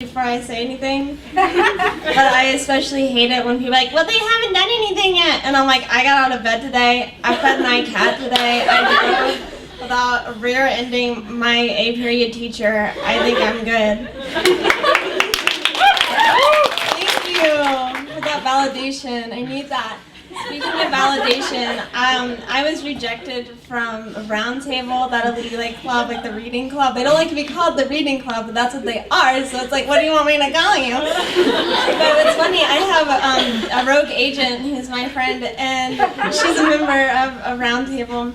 before I say anything. But I especially hate it when people are like, well, they haven't done anything yet. And I'm like, I got out of bed today. I fed my cat today. I drove without rear-ending my A period teacher. I think I'm good. Thank you for that validation. I need that. Speaking of validation, I was rejected from a round table, that elite club, like the reading club. They don't like to be called the reading club, but that's what they are. So it's like, what do you want me to call you? But it's funny, I have a rogue agent who's my friend, and she's a member of a round table.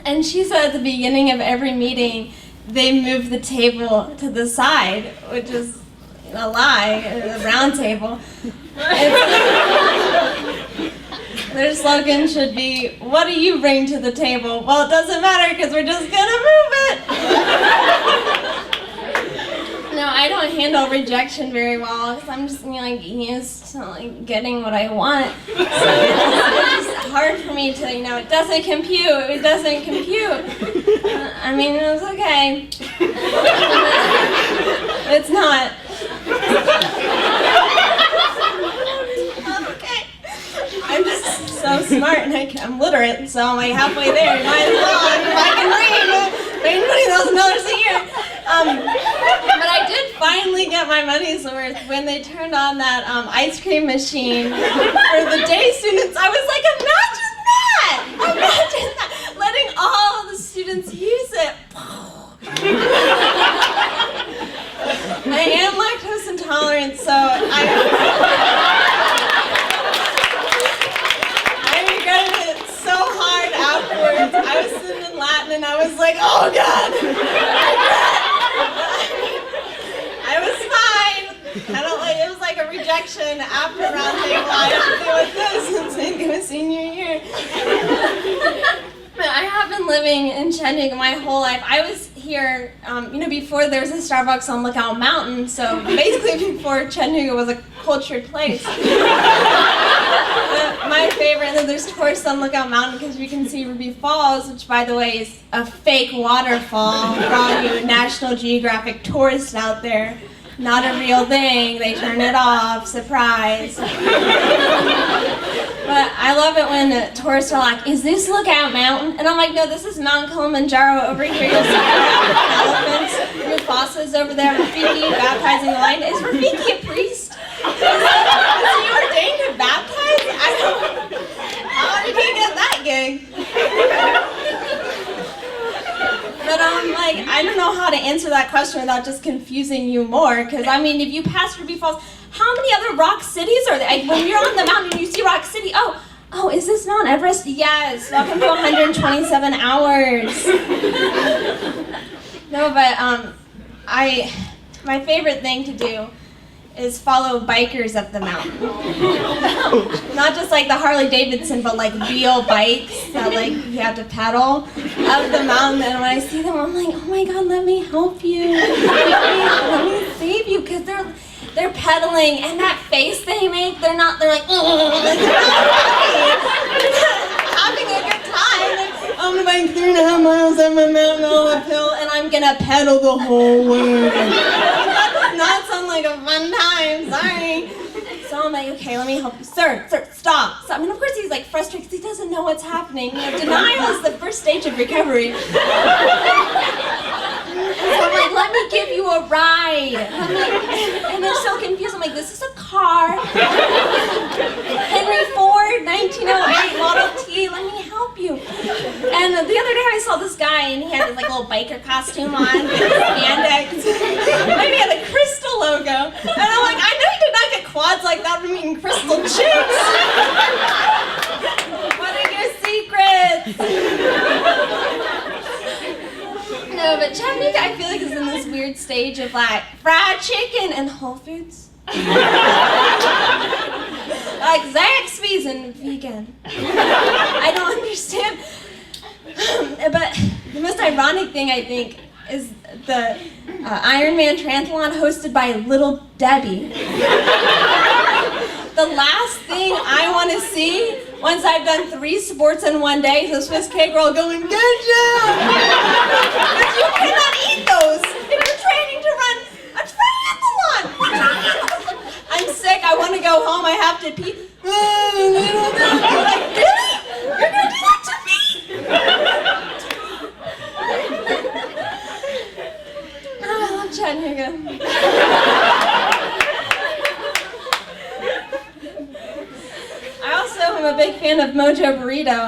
And she said at the beginning of every meeting, they move the table to the side, which is a lie, the round table. Their slogan should be, what do you bring to the table? Well, it doesn't matter because we're just gonna move it. No, I don't handle rejection very well because I'm just used to getting what I want. So it's just hard for me to, it doesn't compute, it doesn't compute. I mean, it was okay. It's not. I'm just so smart and I'm literate, so I'm halfway there. Might as well, if I can read, $20,000 a year. But I did finally get my money's worth when they turned on that ice cream machine for the day students. I was like, imagine that! Imagine that! Letting all the students use it. I am lactose intolerant, so I regretted it so hard afterwards. I was sitting in Latin and I was like, oh God! I was fine. I don't it was like a rejection after round table. I have to deal with this since it was senior year. But I have been living in Chattanooga my whole life. I was here, before there was a Starbucks on Lookout Mountain, so basically before Chattanooga was a cultured place. My favorite, and then there's tourists on Lookout Mountain because we can see Ruby Falls, which by the way is a fake waterfall for all you National Geographic tourists out there. Not a real thing, they turn it off, surprise. But I love it when tourists are like, is this Lookout Mountain? And I'm like, no, this is Mount Kilimanjaro over here. You'll see elephants, Mufasa's over there, Rafiki baptizing the lion. Is Rafiki a priest? Is he ordained to baptize? How did he get that gig? But I don't know how to answer that question without just confusing you more. Because, if you pass Ruby Falls, how many other rock cities are there? When you're on the mountain and you see Rock City, oh, is this Mount Everest? Yes, welcome to 127 hours. No, but my favorite thing to do is follow bikers up the mountain. Not just like the Harley Davidson, but like real bikes that you have to pedal up the mountain. And when I see them, I'm like, oh my God, let me help you. Let me save you, because they're pedaling, and that face they make, they're like, they're having a good time. I'm like 3.5 miles up my mountain all uphill, and I'm gonna pedal the whole way. That does not sound like a fun time, sorry. So I'm like, okay, let me help you. Sir, stop. So, of course he's frustrated because he doesn't know what's happening. Denial is the first stage of recovery. So I'm like, let me give you a ride. And they're so confused. I'm like, this is a car. Henry Ford, 1908 Model T, let me help you. And the other day I saw this guy and he had this little biker costume on, spandex. Maybe he had a Crystal logo. And I'm like, I know you did not get quads like that from eating Crystal chicks. What are your secrets? No, but Chattanooga, I feel like is in this weird stage of fried chicken and Whole Foods. Like Zaxby's and vegan. I don't understand. But the most ironic thing, I think, is the Ironman Triathlon hosted by Little Debbie. The last thing I want to see, once I've done 3 sports in one day, is a Swiss cake roll going, good job! But you cannot eat those if you're training to run a triathlon! I want to go home, I have to pee. I'm like, really? You're gonna do that to me? Oh, I love Chattanooga. I also am a big fan of Mojo Burrito.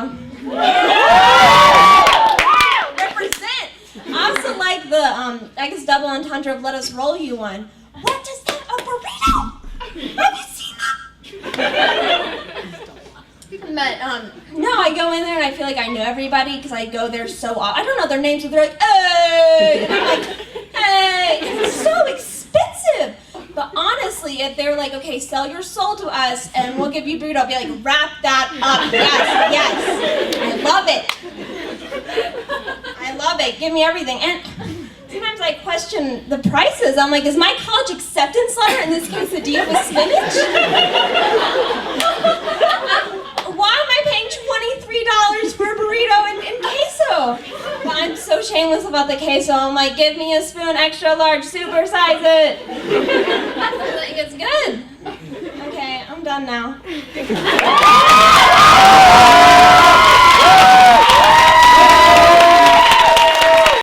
Represent. I also like the, I guess, double entendre of let us roll you one. What is that, a burrito? Have you seen that? But, no, I go in there and I feel like I know everybody because I go there so often. I don't know their names, but they're like, hey! And I'm like, hey! And it's so expensive. But honestly, if they were like, okay, sell your soul to us and we'll give you burrito, I'll be like, wrap that up. Yes. I love it. I love it. Give me everything. And sometimes I question the prices. I'm like, is my college acceptance letter, in this case, quesadilla with spinach? Why am I paying $23 for a burrito in queso? But I'm so shameless about the queso. I'm like, give me a spoon, extra large, super size it. Like, it's good. Okay, I'm done now.